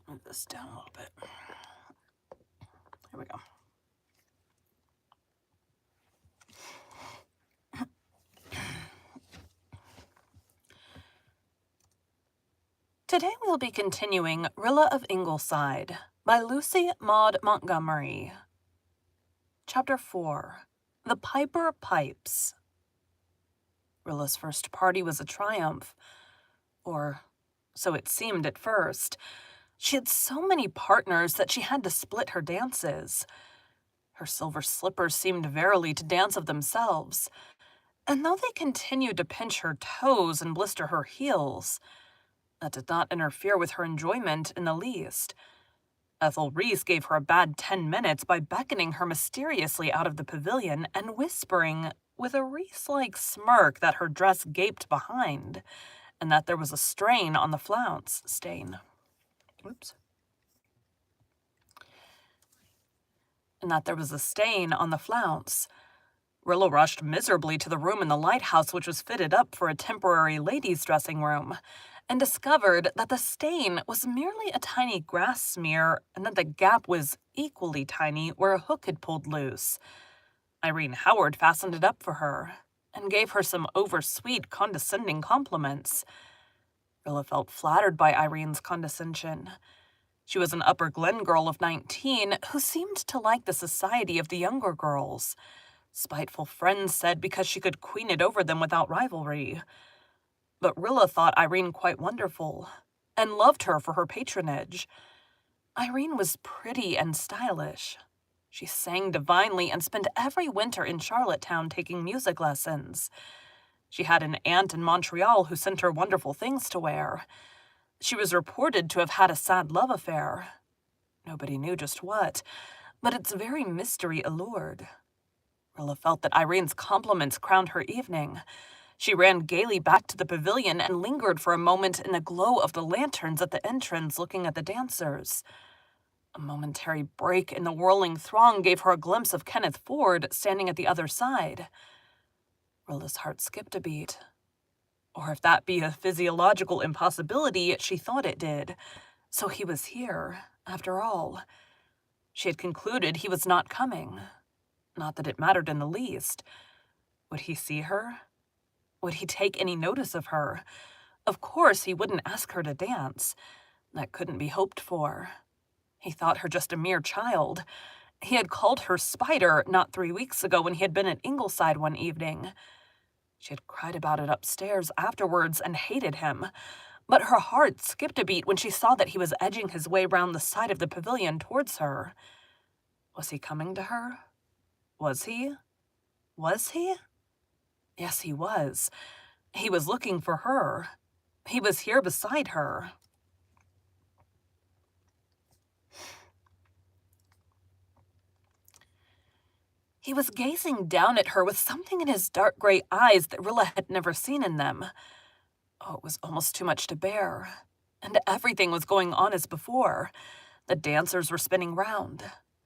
Move this down a little bit. Here we go. Today we'll be continuing Rilla of Ingleside by Lucy Maud Montgomery. Chapter 4. The Piper Pipes. Rilla's first party was a triumph, or so it seemed at first. She had so many partners that she had to split her dances. Her silver slippers seemed verily to dance of themselves, and though they continued to pinch her toes and blister her heels, that did not interfere with her enjoyment in the least. Ethel Reese gave her a bad 10 minutes by beckoning her mysteriously out of the pavilion and whispering, with a Reese-like smirk, that her dress gaped behind, and that there was a strain on the flounce. And that there was a stain on the flounce. Rilla rushed miserably to the room in the lighthouse which was fitted up for a temporary ladies' dressing room, and discovered that the stain was merely a tiny grass smear, and that the gap was equally tiny where a hook had pulled loose. Irene Howard fastened it up for her, and gave her some oversweet, condescending compliments. Rilla felt flattered by Irene's condescension. She was an Upper Glen girl of 19 who seemed to like the society of the younger girls. Spiteful friends said because she could queen it over them without rivalry. But Rilla thought Irene quite wonderful, and loved her for her patronage. Irene was pretty and stylish. She sang divinely and spent every winter in Charlottetown taking music lessons. She had an aunt in Montreal who sent her wonderful things to wear. She was reported to have had a sad love affair. Nobody knew just what, but its very mystery allured. Rilla felt that Irene's compliments crowned her evening. She ran gaily back to the pavilion and lingered for a moment in the glow of the lanterns at the entrance, looking at the dancers. A momentary break in the whirling throng gave her a glimpse of Kenneth Ford standing at the other side. Rilla's heart skipped a beat. Or if that be a physiological impossibility, she thought it did. So he was here, after all. She had concluded he was not coming. Not that it mattered in the least. Would he see her? Would he take any notice of her? Of course he wouldn't ask her to dance. That couldn't be hoped for. He thought her just a mere child. He had called her Spider not 3 weeks ago when he had been at Ingleside one evening. She had cried about it upstairs afterwards and hated him, but her heart skipped a beat when she saw that he was edging his way round the side of the pavilion towards her. Was he coming to her? Was he? Was he? Yes, he was. He was looking for her. He was here beside her. He was gazing down at her with something in his dark gray eyes that Rilla had never seen in them. Oh, it was almost too much to bear. And everything was going on as before. The dancers were spinning round.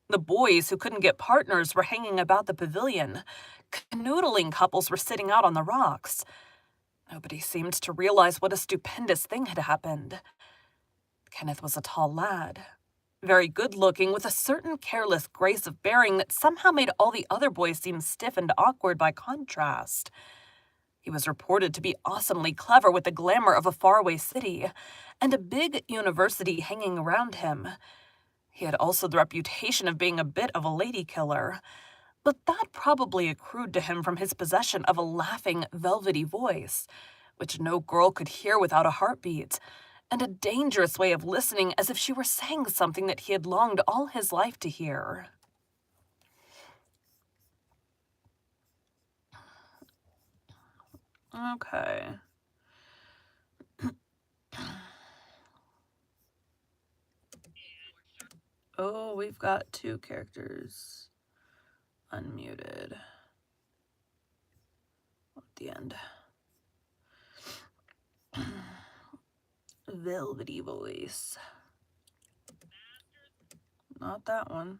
The boys who couldn't get partners were hanging about the pavilion. Canoodling couples were sitting out on the rocks. Nobody seemed to realize what a stupendous thing had happened. Kenneth was a tall lad, very good-looking, with a certain careless grace of bearing that somehow made all the other boys seem stiff and awkward by contrast. He was reported to be awesomely clever with the glamour of a faraway city, and a big university hanging around him. He had also the reputation of being a bit of a lady killer, but that probably accrued to him from his possession of a laughing, velvety voice, which no girl could hear without a heartbeat, and a dangerous way of listening as if she were saying something that he had longed all his life to hear. Okay. Oh, we've got 2 characters unmuted at the end. Velvety voice. Not that one.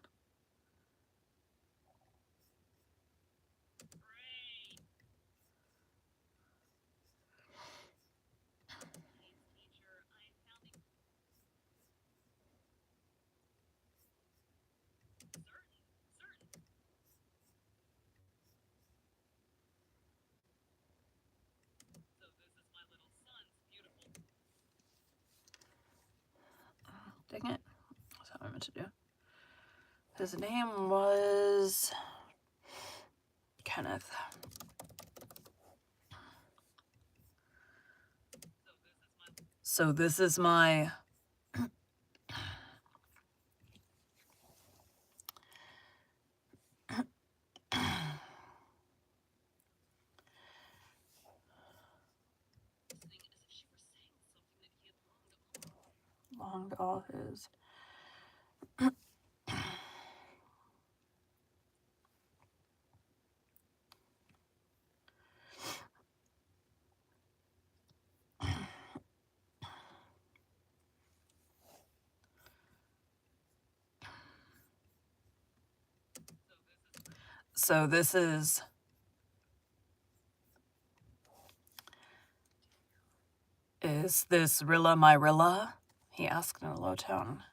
what to do. His name was Kenneth. So this is my... longed all his... So this is... Is this Rilla my Rilla? He asked in a low tone.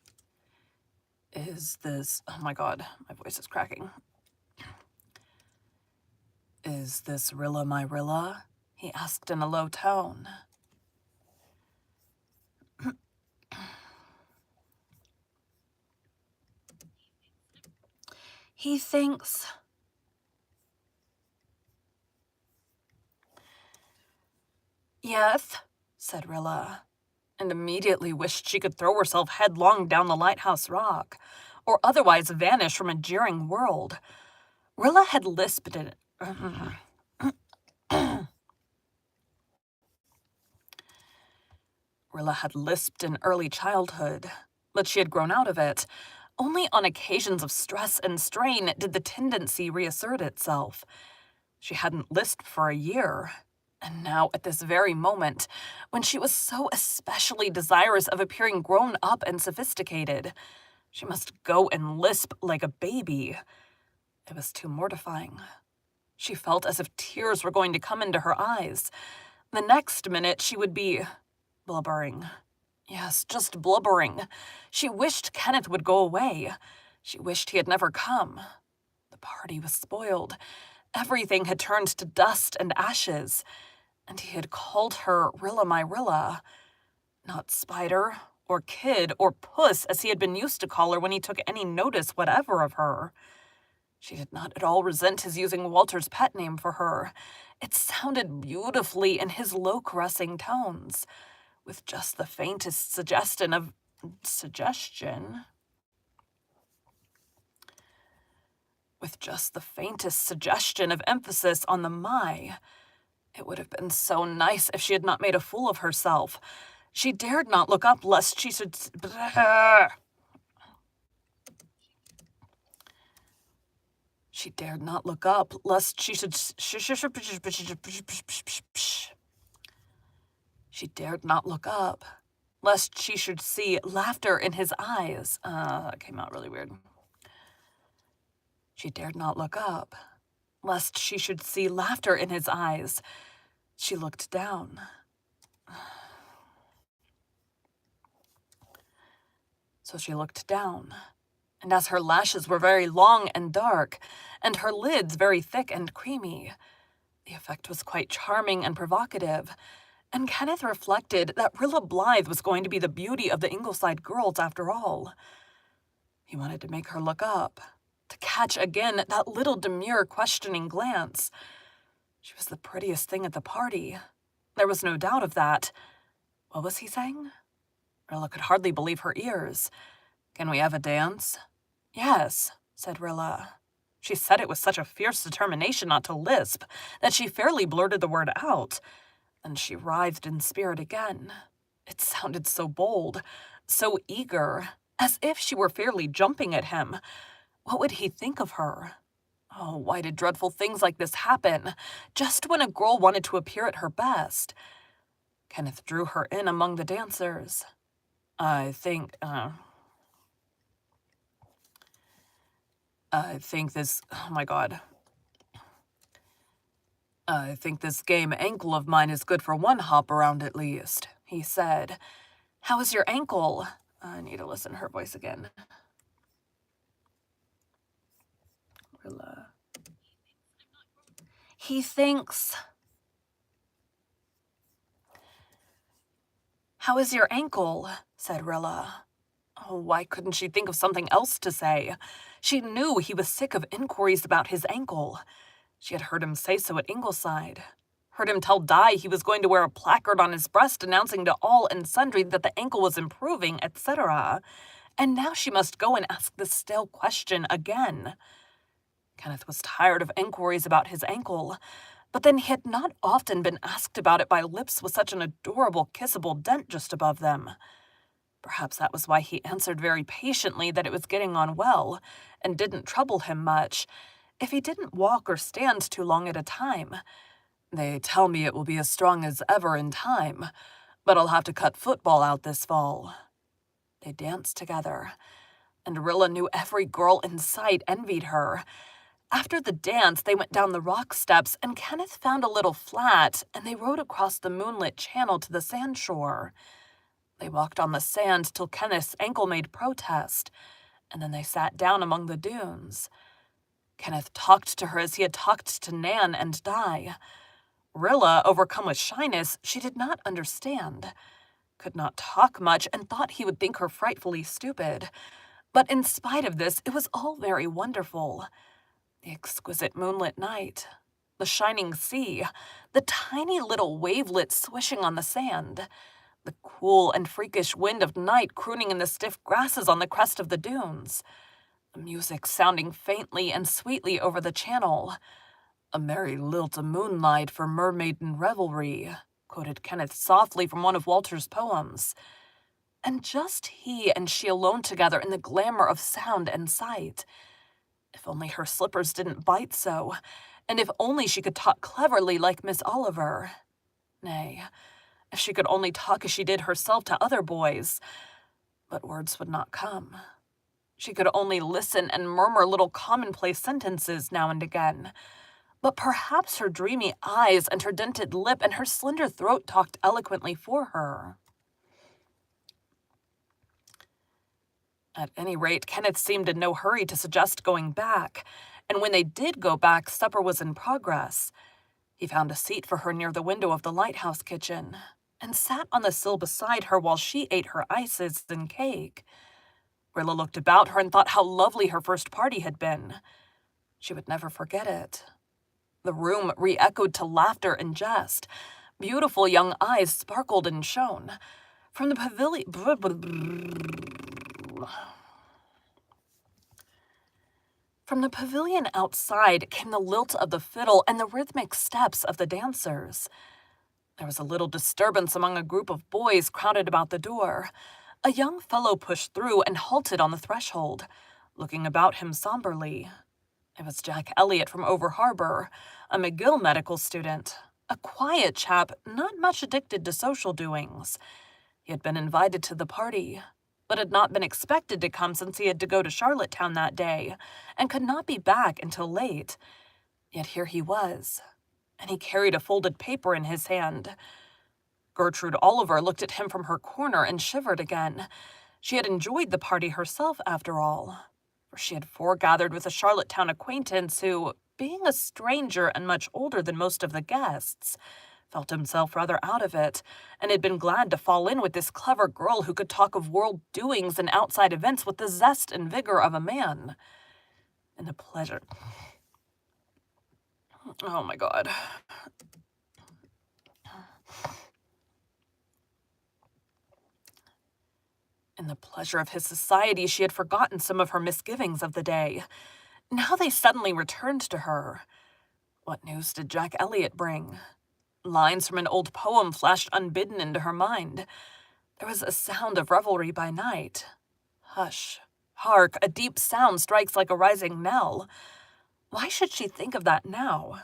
Is this... Oh my god, my voice is cracking. Is this Rilla my Rilla? He asked in a low tone. He thinks... Yes, said Rilla, and immediately wished she could throw herself headlong down the lighthouse rock, or otherwise vanish from a jeering world. Rilla had lisped it. Rilla had lisped in early childhood, but she had grown out of it. Only on occasions of stress and strain did the tendency reassert itself. She hadn't lisped for a year, and now at this very moment, when she was so especially desirous of appearing grown up and sophisticated, she must go and lisp like a baby. It was too mortifying. She felt as if tears were going to come into her eyes. The next minute she would be blubbering. Yes, just blubbering. She wished Kenneth would go away. She wished he had never come. The party was spoiled. Everything had turned to dust and ashes, and he had called her Rilla my Rilla. Not Spider, or Kid, or Puss, as he had been used to call her when he took any notice whatever of her. She did not at all resent his using Walter's pet name for her. It sounded beautifully in his low caressing tones, with just the faintest suggestion of emphasis on the my. It would have been so nice if she had not made a fool of herself. She dared not look up lest she should... She dared not look up lest she should... She dared not look up lest she should see laughter in his eyes. That came out really weird. She dared not look up lest she should see laughter in his eyes. She looked down. So she looked down, and as her lashes were very long and dark, and her lids very thick and creamy, the effect was quite charming and provocative, and Kenneth reflected that Rilla Blythe was going to be the beauty of the Ingleside girls after all. He wanted to make her look up, to catch again that little demure questioning glance. She was the prettiest thing at the party. There was no doubt of that. What was he saying? Rilla could hardly believe her ears. Can we have a dance? Yes, said Rilla. She said it with such a fierce determination not to lisp that she fairly blurted the word out. Then she writhed in spirit again. It sounded so bold, so eager, as if she were fairly jumping at him. What would he think of her? Oh, why did dreadful things like this happen, just when a girl wanted to appear at her best? Kenneth drew her in among the dancers. I think this... Oh, my God. I think this game ankle of mine is good for one hop around at least, he said. How is your ankle? I need to listen to her voice again. Rilla. He thinks... How is your ankle? Said Rilla. Oh, why couldn't she think of something else to say? She knew he was sick of inquiries about his ankle. She had heard him say so at Ingleside. Heard him tell Di he was going to wear a placard on his breast announcing to all and sundry that the ankle was improving, etc. And now she must go and ask the stale question again. Kenneth was tired of inquiries about his ankle, but then he had not often been asked about it by lips with such an adorable, kissable dent just above them. Perhaps that was why he answered very patiently that it was getting on well, and didn't trouble him much, if he didn't walk or stand too long at a time. They tell me it will be as strong as ever in time, but I'll have to cut football out this fall. They danced together, and Rilla knew every girl in sight envied her. After the dance, they went down the rock steps, and Kenneth found a little flat, and they rowed across the moonlit channel to the sandshore. They walked on the sand till Kenneth's ankle made protest, and then they sat down among the dunes. Kenneth talked to her as he had talked to Nan and Di. Rilla, overcome with shyness, she did not understand, could not talk much, and thought he would think her frightfully stupid. But in spite of this, it was all very wonderful. The exquisite moonlit night, the shining sea, the tiny little wavelets swishing on the sand, the cool and freakish wind of night crooning in the stiff grasses on the crest of the dunes, the music sounding faintly and sweetly over the channel. "A merry lilt o' moonlight for mermaiden revelry," quoted Kenneth softly from one of Walter's poems. And just he and she alone together in the glamour of sound and sight. If only her slippers didn't bite so, and if only she could talk cleverly like Miss Oliver. Nay, if she could only talk as she did herself to other boys. But words would not come. She could only listen and murmur little commonplace sentences now and again. But perhaps her dreamy eyes and her dented lip and her slender throat talked eloquently for her. At any rate, Kenneth seemed in no hurry to suggest going back, and when they did go back, supper was in progress. He found a seat for her near the window of the lighthouse kitchen, and sat on the sill beside her while she ate her ices and cake. Rilla looked about her and thought how lovely her first party had been. She would never forget it. The room re-echoed to laughter and jest. Beautiful young eyes sparkled and shone. From the pavilion outside came the lilt of the fiddle and the rhythmic steps of the dancers. There was a little disturbance among a group of boys crowded about the door. A young fellow pushed through and halted on the threshold, looking about him somberly. It was Jack Elliott from Over Harbor, a McGill medical student, a quiet chap not much addicted to social doings. He had been invited to the party, but had not been expected to come since he had to go to Charlottetown that day, and could not be back until late. Yet here he was, and he carried a folded paper in his hand. Gertrude Oliver looked at him from her corner and shivered again. She had enjoyed the party herself, after all, for she had foregathered with a Charlottetown acquaintance who, being a stranger and much older than most of the guests, felt himself rather out of it, and had been glad to fall in with this clever girl who could talk of world doings and outside events with the zest and vigor of a man. And the pleasure... Oh my God. In the pleasure of his society, she had forgotten some of her misgivings of the day. Now they suddenly returned to her. What news did Jack Elliott bring? Lines from an old poem flashed unbidden into her mind. There was a sound of revelry by night. Hush, hark, a deep sound strikes like a rising knell. Why should she think of that now?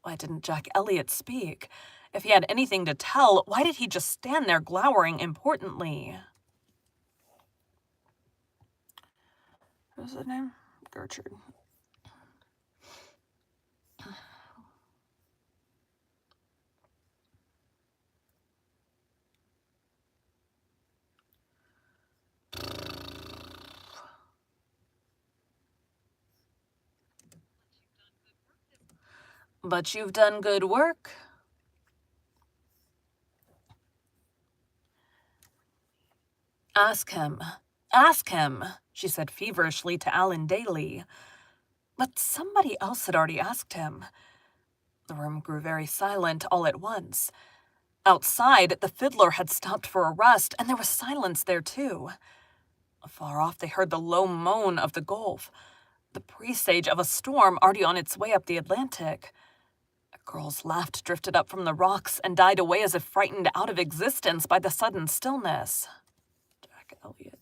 Why didn't Jack Elliott speak? If he had anything to tell, why did he just stand there glowering importantly? What was his name? Gertrude. But you've done good work. Ask him. Ask him, she said feverishly to Alan Daly. But somebody else had already asked him. The room grew very silent all at once. Outside, the fiddler had stopped for a rest, and there was silence there, too. Afar off, they heard the low moan of the Gulf, the presage of a storm already on its way up the Atlantic. A girl's laugh drifted up from the rocks and died away as if frightened out of existence by the sudden stillness. Jack Elliott.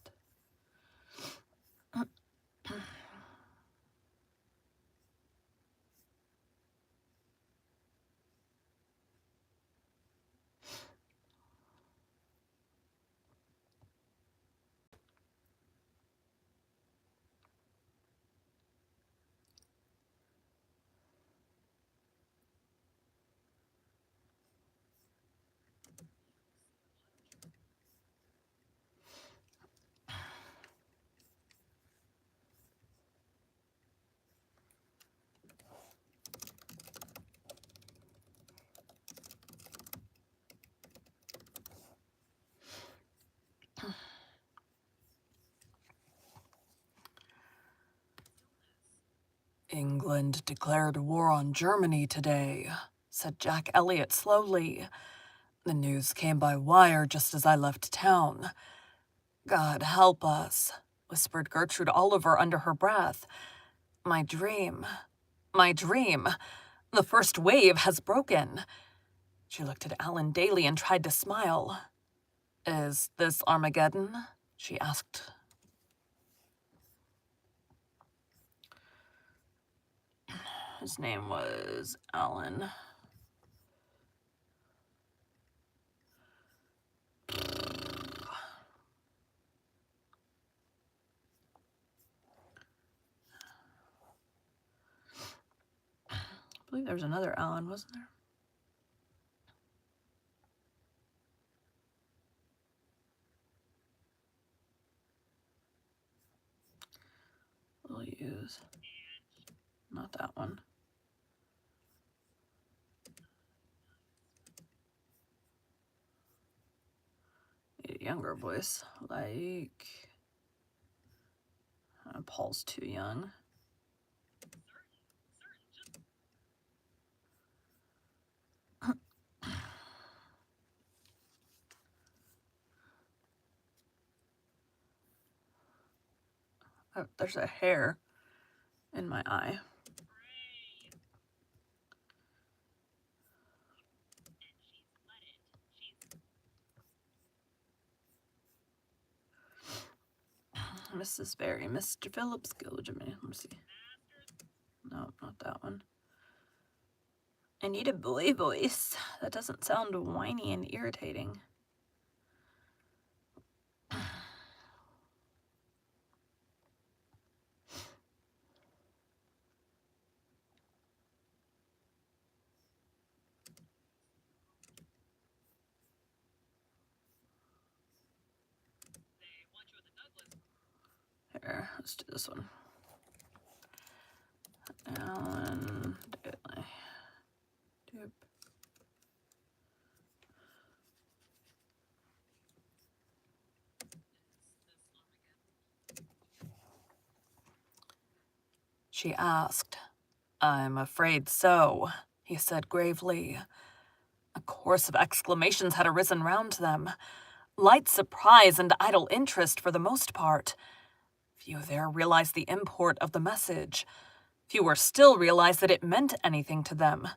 England declared war on Germany today, said Jack Elliott slowly. The news came by wire just as I left town. God help us, whispered Gertrude Oliver under her breath. My dream. The first wave has broken. She looked at Alan Daly and tried to smile. Is this Armageddon? She asked. His name was Alan. I believe there was another Alan, wasn't there? We'll use not that one. Need a younger voice, like Paul's too young. Oh, there's a hair in my eye. Mrs. Berry, Mr. Phillips, go Jimmy. Let me see. No, not that one. I need a boy voice. That doesn't sound whiny and irritating. Here, let's do this one. Alan Daly. Doop. She asked. I'm afraid so, he said gravely. A chorus of exclamations had arisen round them. Light surprise and idle interest for the most part. Few there realized the import of the message. Fewer still realized that it meant anything to them.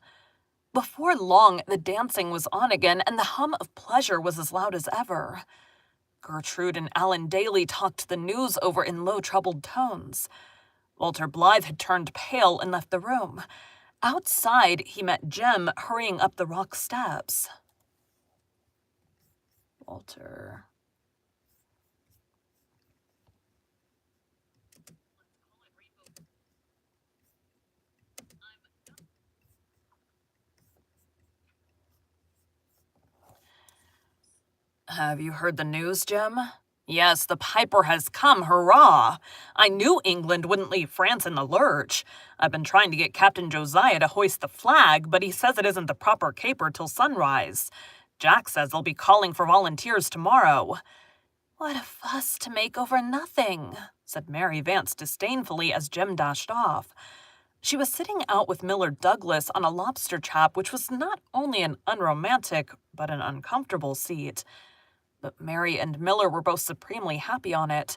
Before long, the dancing was on again, and the hum of pleasure was as loud as ever. Gertrude and Alan Daly talked the news over in low, troubled tones. Walter Blythe had turned pale and left the room. Outside, he met Jem hurrying up the rock steps. Walter. Have you heard the news, Jem? Yes, the Piper has come, hurrah! I knew England wouldn't leave France in the lurch. I've been trying to get Captain Josiah to hoist the flag, but he says it isn't the proper caper till sunrise. Jack says they'll be calling for volunteers tomorrow. "What a fuss to make over nothing," said Mary Vance disdainfully as Jem dashed off. She was sitting out with Miller Douglas on a lobster trap, which was not only an unromantic, but an uncomfortable seat. But Mary and Miller were both supremely happy on it.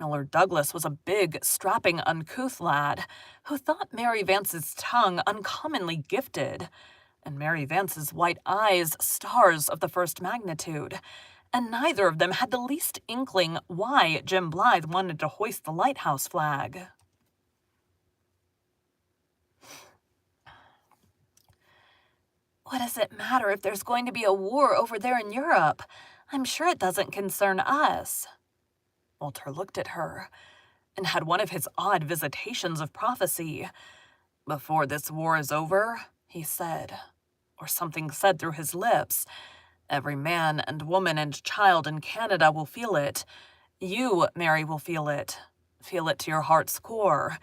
Miller Douglas was a big, strapping, uncouth lad who thought Mary Vance's tongue uncommonly gifted, and Mary Vance's white eyes stars of the first magnitude, and neither of them had the least inkling why Jim Blythe wanted to hoist the lighthouse flag. "What does it matter if there's going to be a war over there in Europe? I'm sure it doesn't concern us." Walter looked at her and had one of his odd visitations of prophecy. "Before this war is over," he said, or something said through his lips, "every man and woman and child in Canada will feel it. You, Mary, will feel it to your heart's core.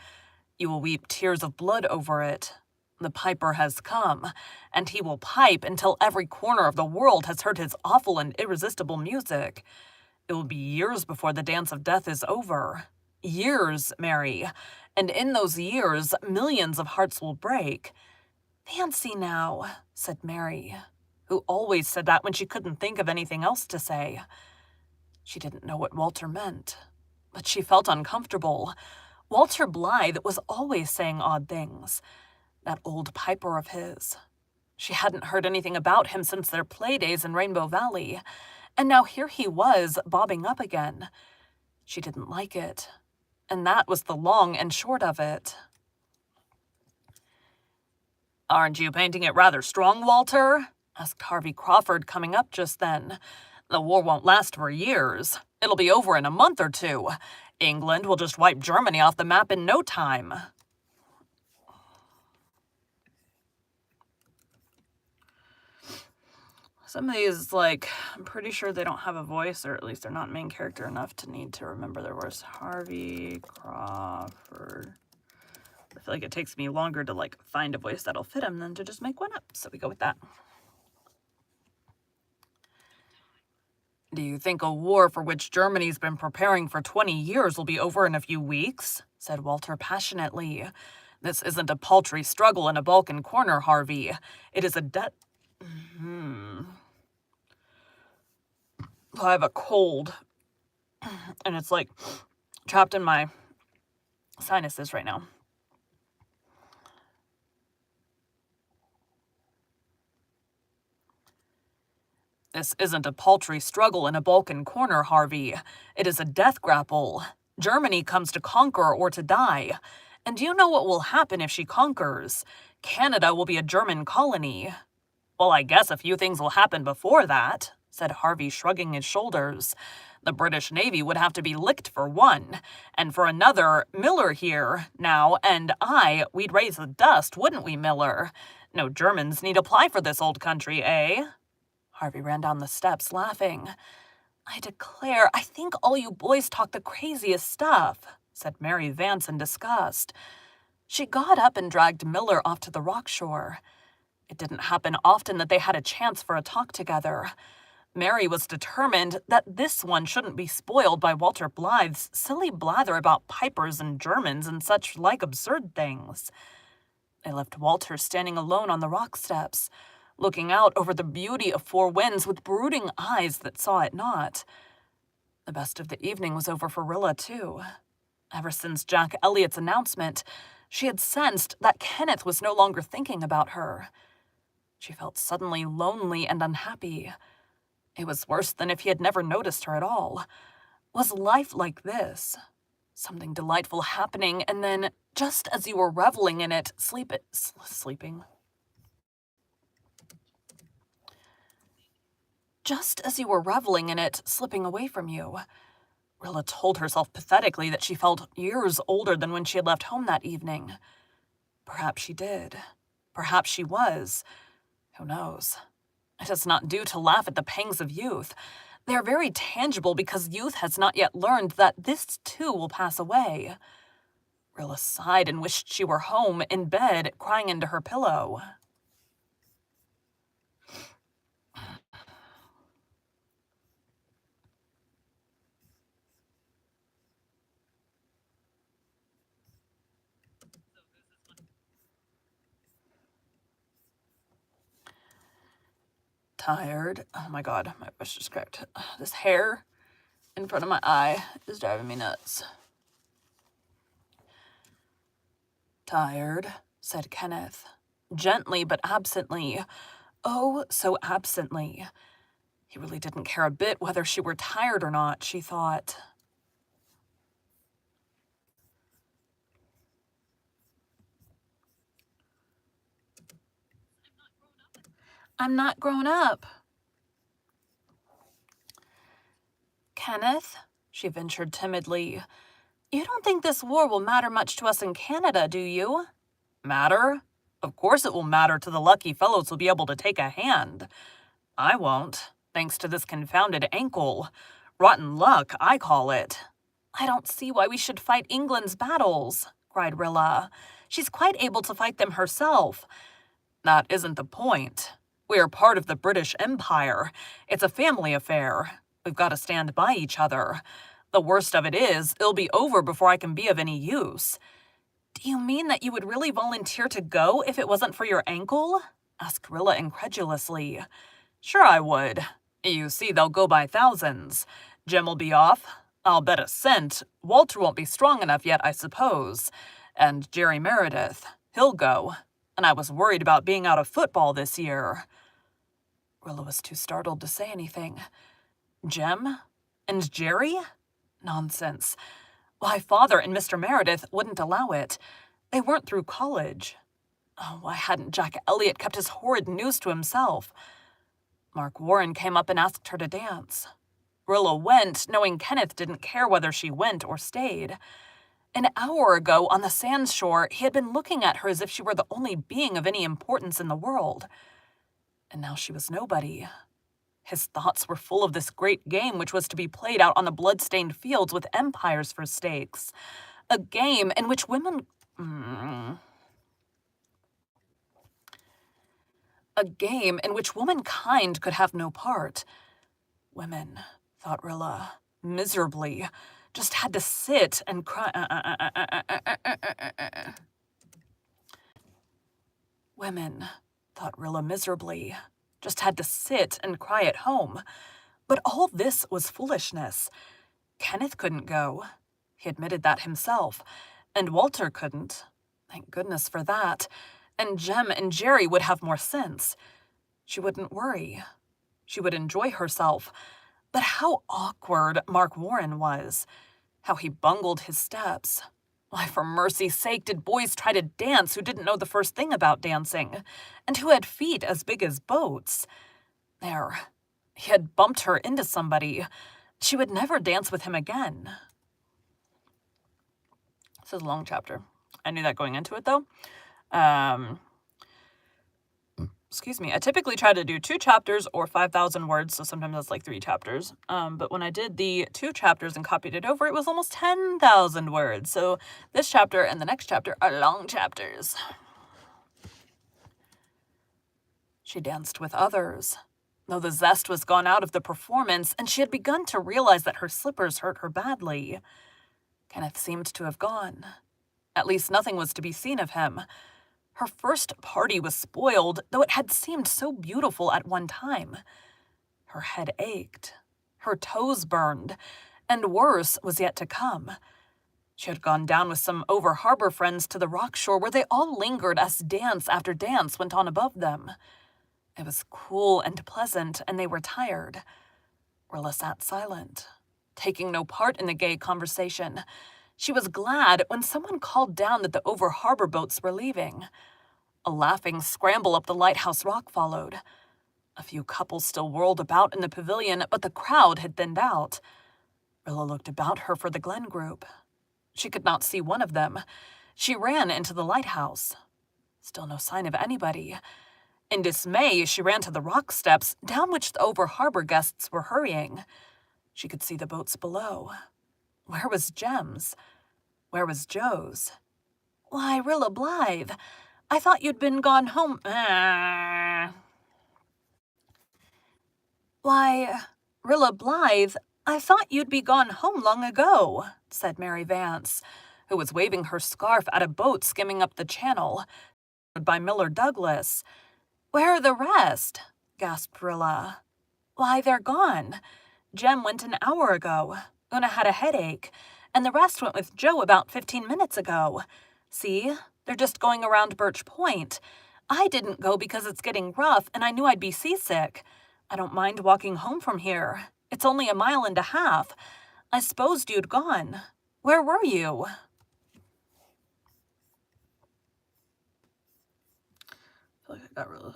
You will weep tears of blood over it. The piper has come, and he will pipe until every corner of the world has heard his awful and irresistible music. It will be years before the dance of death is over. Years, Mary, and in those years, millions of hearts will break." "Fancy now," said Mary, who always said that when she couldn't think of anything else to say. She didn't know what Walter meant, but she felt uncomfortable. Walter Blythe was always saying odd things. That old piper of his. She hadn't heard anything about him since their play days in Rainbow Valley, and now here he was, bobbing up again. She didn't like it, and that was the long and short of it. "Aren't you painting it rather strong, Walter?" asked Harvey Crawford, coming up just then. "The war won't last for years. It'll be over in a month or two. England will just wipe Germany off the map in no time." Some of these, I'm pretty sure they don't have a voice, or at least they're not main character enough to need to remember their voice. Harvey Crawford. I feel like it takes me longer to, find a voice that'll fit him than to just make one up, so we go with that. "Do you think a war for which Germany's been preparing for 20 years will be over in a few weeks?" said Walter passionately. "This isn't a paltry struggle in a Balkan corner, Harvey. It is a I have a cold, and it's trapped in my sinuses right now. This isn't a paltry struggle in a Balkan corner, Harvey. It is a death grapple. Germany comes to conquer or to die. And you know what will happen if she conquers? Canada will be a German colony." "Well, I guess a few things will happen before that," said Harvey, shrugging his shoulders. "The British Navy would have to be licked for one, and for another, Miller here, now, and we'd raise the dust, wouldn't we, Miller? No Germans need apply for this old country, eh?" Harvey ran down the steps, laughing. "I declare, I think all you boys talk the craziest stuff," said Mary Vance in disgust. She got up and dragged Miller off to the rock shore. It didn't happen often that they had a chance for a talk together. Mary was determined that this one shouldn't be spoiled by Walter Blythe's silly blather about pipers and Germans and such like absurd things. They left Walter standing alone on the rock steps, looking out over the beauty of Four Winds with brooding eyes that saw it not. The best of the evening was over for Rilla, too. Ever since Jack Elliott's announcement, she had sensed that Kenneth was no longer thinking about her. She felt suddenly lonely and unhappy. It was worse than if he had never noticed her at all. Was life like this? Something delightful happening, and then, just as you were reveling in it, sleeping. Just as you were reveling in it, slipping away from you. Rilla told herself pathetically that she felt years older than when she had left home that evening. Perhaps she did. Perhaps she was. Who knows? It does not do to laugh at the pangs of youth. They are very tangible because youth has not yet learned that this too will pass away. Rilla sighed and wished she were home, in bed, crying into her pillow. Tired. Oh my god, my brush just cracked. This hair in front of my eye is driving me nuts. Tired, said Kenneth, gently but absently. Oh, so absently. He really didn't care a bit whether she were tired or not, she thought. I'm not grown up. Kenneth, she ventured timidly, you don't think this war will matter much to us in Canada, do you? Matter? Of course it will matter to the lucky fellows who'll be able to take a hand. I won't, thanks to this confounded ankle. Rotten luck, I call it. I don't see why we should fight England's battles, cried Rilla. She's quite able to fight them herself. That isn't the point. We are part of the British Empire. It's a family affair. We've got to stand by each other. The worst of it is, it'll be over before I can be of any use. Do you mean that you would really volunteer to go if it wasn't for your ankle? Asked Rilla incredulously. Sure I would. You see, they'll go by thousands. Jem will be off. I'll bet a cent. Walter won't be strong enough yet, I suppose. And Jerry Meredith. He'll go. And I was worried about being out of football this year. Rilla was too startled to say anything. Jem? And Jerry? Nonsense. Why, Father and Mr. Meredith wouldn't allow it. They weren't through college. Oh, why hadn't Jack Elliott kept his horrid news to himself? Mark Warren came up and asked her to dance. Rilla went, knowing Kenneth didn't care whether she went or stayed. An hour ago, on the sands shore, he had been looking at her as if she were the only being of any importance in the world. And now she was nobody. His thoughts were full of this great game which was to be played out on the blood-stained fields with empires for stakes. A game in which women... A game in which womankind could have no part. Women, thought Rilla, miserably, just had to sit and cry. Women, thought Rilla miserably, just had to sit and cry at home. But all this was foolishness. Kenneth couldn't go. He admitted that himself. And Walter couldn't. Thank goodness for that. And Jem and Jerry would have more sense. She wouldn't worry. She would enjoy herself. But how awkward Mark Warren was. How he bungled his steps. Why, for mercy's sake, did boys try to dance who didn't know the first thing about dancing, and who had feet as big as boats? There. He had bumped her into somebody. She would never dance with him again. This is a long chapter. I knew that going into it, though. Excuse me. I typically try to do 2 chapters or 5,000 words, so sometimes that's like 3 chapters. But when I did the 2 chapters and copied it over, it was almost 10,000 words. So this chapter and the next chapter are long chapters. She danced with others, though the zest was gone out of the performance, and she had begun to realize that her slippers hurt her badly. Kenneth seemed to have gone. At least nothing was to be seen of him. Her first party was spoiled, though it had seemed so beautiful at one time. Her head ached. Her toes burned. And worse was yet to come. She had gone down with some over-harbor friends to the rock shore where they all lingered as dance after dance went on above them. It was cool and pleasant, and they were tired. Rilla sat silent, taking no part in the gay conversation. She was glad when someone called down that the over-harbor boats were leaving. A laughing scramble up the lighthouse rock followed. A few couples still whirled about in the pavilion, but the crowd had thinned out. Rilla looked about her for the Glen group. She could not see one of them. She ran into the lighthouse. Still no sign of anybody. In dismay, she ran to the rock steps, down which the over-harbor guests were hurrying. She could see the boats below. Where was Jem's? Where was Joe's? Why, Rilla Blythe, I thought you'd been gone home. Why, Rilla Blythe, I thought you'd be gone home long ago, said Mary Vance, who was waving her scarf at a boat skimming up the channel, by Miller Douglas. Where are the rest? gasped Rilla. Why, they're gone. Jem went an hour ago. Una had a headache, and the rest went with Joe about 15 minutes ago. See, they're just going around Birch Point. I didn't go because it's getting rough, and I knew I'd be seasick. I don't mind walking home from here. It's only 1.5 miles. I supposed you'd gone. Where were you? I feel like I got really...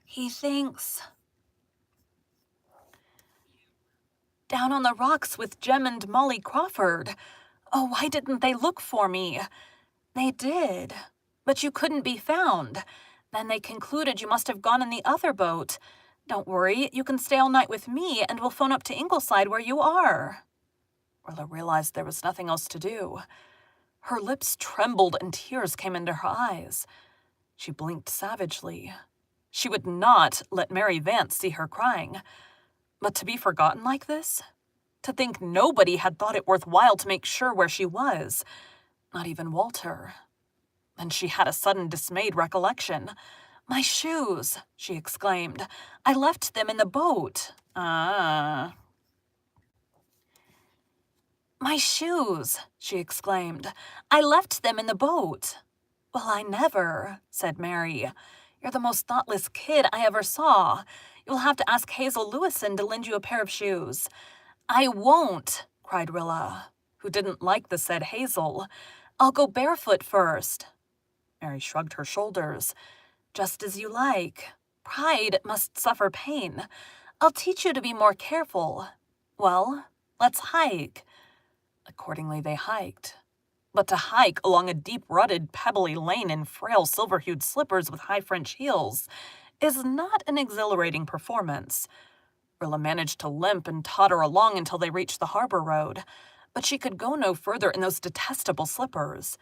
He thinks... Down on the rocks with Jem and Molly Crawford. Oh, why didn't they look for me? They did, but you couldn't be found. Then they concluded you must have gone in the other boat. Don't worry, you can stay all night with me, and we'll phone up to Ingleside where you are. Rilla realized there was nothing else to do. Her lips trembled and tears came into her eyes. She blinked savagely. She would not let Mary Vance see her crying. But to be forgotten like this? To think nobody had thought it worthwhile to make sure where she was. Not even Walter. Then she had a sudden dismayed recollection. My shoes, she exclaimed. I left them in the boat. My shoes, she exclaimed. I left them in the boat. Well, I never, said Mary. You're the most thoughtless kid I ever saw. You'll have to ask Hazel Lewison to lend you a pair of shoes. I won't, cried Rilla, who didn't like the said Hazel. I'll go barefoot first. Mary shrugged her shoulders. Just as you like. Pride must suffer pain. I'll teach you to be more careful. Well, let's hike. Accordingly, they hiked. But to hike along a deep-rutted, pebbly lane in frail silver-hued slippers with high French heels is not an exhilarating performance. Rilla managed to limp and totter along until they reached the harbor road, but she could go no further in those detestable slippers.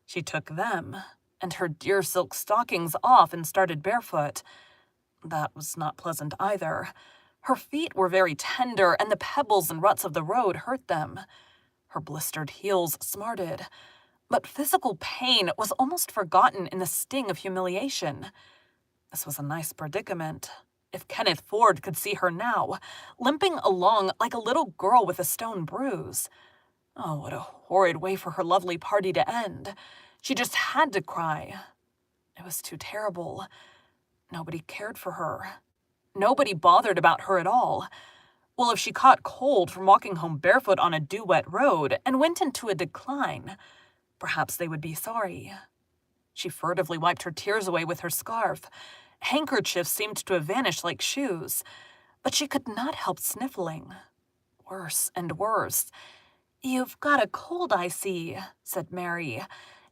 She took them and her dear silk stockings off and started barefoot. That was not pleasant either. Her feet were very tender, and the pebbles and ruts of the road hurt them. Her blistered heels smarted, but physical pain was almost forgotten in the sting of humiliation. This was a nice predicament. If Kenneth Ford could see her now, limping along like a little girl with a stone bruise. Oh, what a horrid way for her lovely party to end. She just had to cry. It was too terrible. Nobody cared for her. Nobody bothered about her at all. Well, if she caught cold from walking home barefoot on a dew-wet road and went into a decline, perhaps they would be sorry. She furtively wiped her tears away with her scarf. Handkerchiefs seemed to have vanished like shoes, but she could not help sniffling. Worse and worse. You've got a cold, I see, said Mary.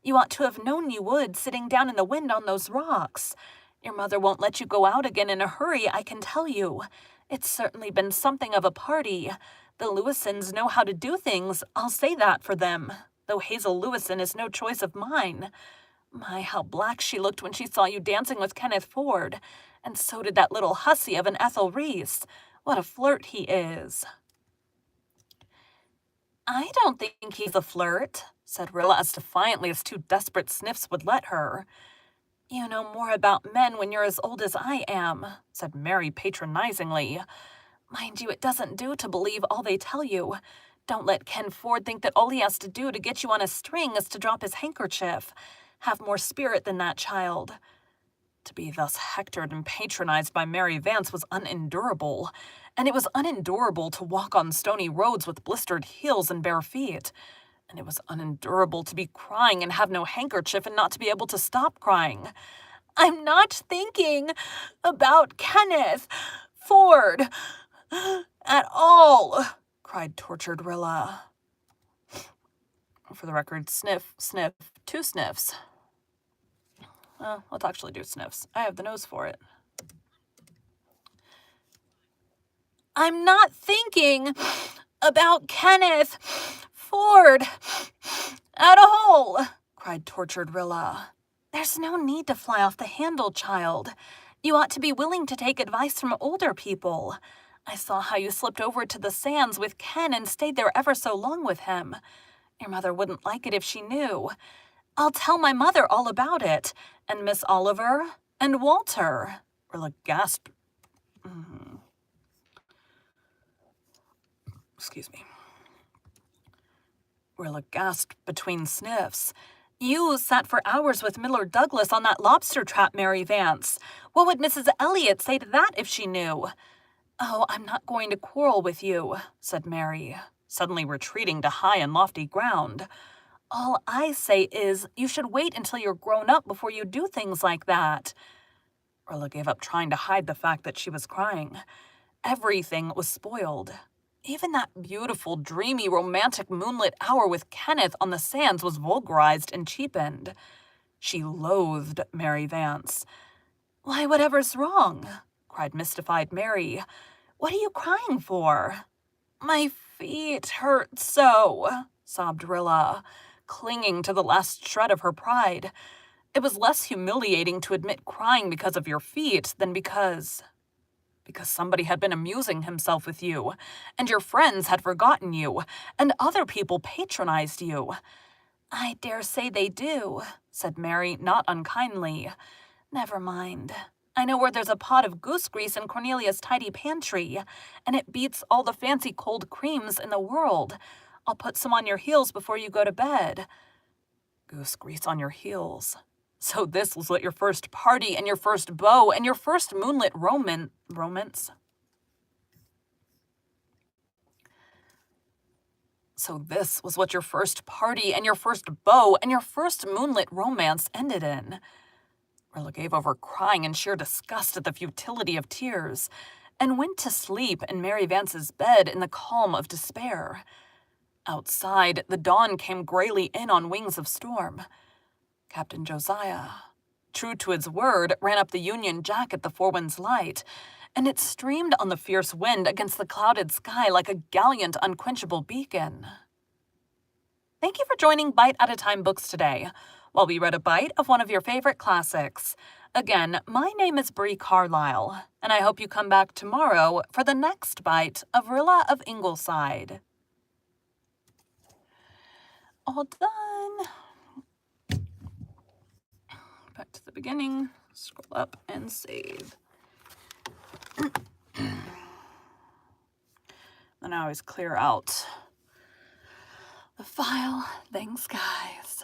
You ought to have known you would, sitting down in the wind on those rocks. Your mother won't let you go out again in a hurry, I can tell you. It's certainly been something of a party. The Lewisons know how to do things, I'll say that for them, though Hazel Lewison is no choice of mine. My, how black she looked when she saw you dancing with Kenneth Ford, and so did that little hussy of an Ethel Reese. What a flirt he is. I don't think he's a flirt, said Rilla as defiantly as 2 desperate sniffs would let her. You know more about men when you're as old as I am, said Mary patronizingly. Mind you, it doesn't do to believe all they tell you. Don't let Ken Ford think that all he has to do to get you on a string is to drop his handkerchief. Have more spirit than that, child. To be thus hectored and patronized by Mary Vance was unendurable, and it was unendurable to walk on stony roads with blistered heels and bare feet. And it was unendurable to be crying and have no handkerchief and not to be able to stop crying. I'm not thinking about Kenneth Ford at all, cried tortured Rilla. For the record, sniff, sniff, 2 sniffs. Well, let's actually do sniffs. I have the nose for it. I'm not thinking about Kenneth Ford at all, cried tortured Rilla. There's no need to fly off the handle, child. You ought to be willing to take advice from older people. I saw how you slipped over to the sands with Ken and stayed there ever so long with him. Your mother wouldn't like it if she knew. I'll tell my mother all about it, and Miss Oliver, and Walter. Rilla gasped Excuse me. Rilla gasped between sniffs. You sat for hours with Miller Douglas on that lobster trap, Mary Vance. What would Mrs. Elliot say to that if she knew? Oh, I'm not going to quarrel with you, said Mary, suddenly retreating to high and lofty ground. All I say is, you should wait until you're grown up before you do things like that. Rilla gave up trying to hide the fact that she was crying. Everything was spoiled. Even that beautiful, dreamy, romantic moonlit hour with Kenneth on the sands was vulgarized and cheapened. She loathed Mary Vance. Why, whatever's wrong? Cried mystified Mary. What are you crying for? My feet hurt so, sobbed Rilla, clinging to the last shred of her pride. It was less humiliating to admit crying because of your feet than because somebody had been amusing himself with you, and your friends had forgotten you, and other people patronized you. I dare say they do, said Mary, not unkindly. Never mind. I know where there's a pot of goose grease in Cornelia's tidy pantry, and it beats all the fancy cold creams in the world. I'll put some on your heels before you go to bed. Goose grease on your heels. So this was what your first party and your first beau and your first moonlit romance. So this was what your first party and your first beau and your first moonlit romance ended in. Rilla gave over crying in sheer disgust at the futility of tears, and went to sleep in Mary Vance's bed in the calm of despair. Outside, the dawn came grayly in on wings of storm. Captain Josiah, true to his word, ran up the Union Jack at the Four Winds Light, and it streamed on the fierce wind against the clouded sky like a gallant, unquenchable beacon. Thank you for joining Bite at a Time Books today, while we read a bite of one of your favorite classics. Again, my name is Bree Carlile, and I hope you come back tomorrow for the next bite of Rilla of Ingleside. All done. Back to the beginning, scroll up and save. Then I always clear out the file. Thanks, guys.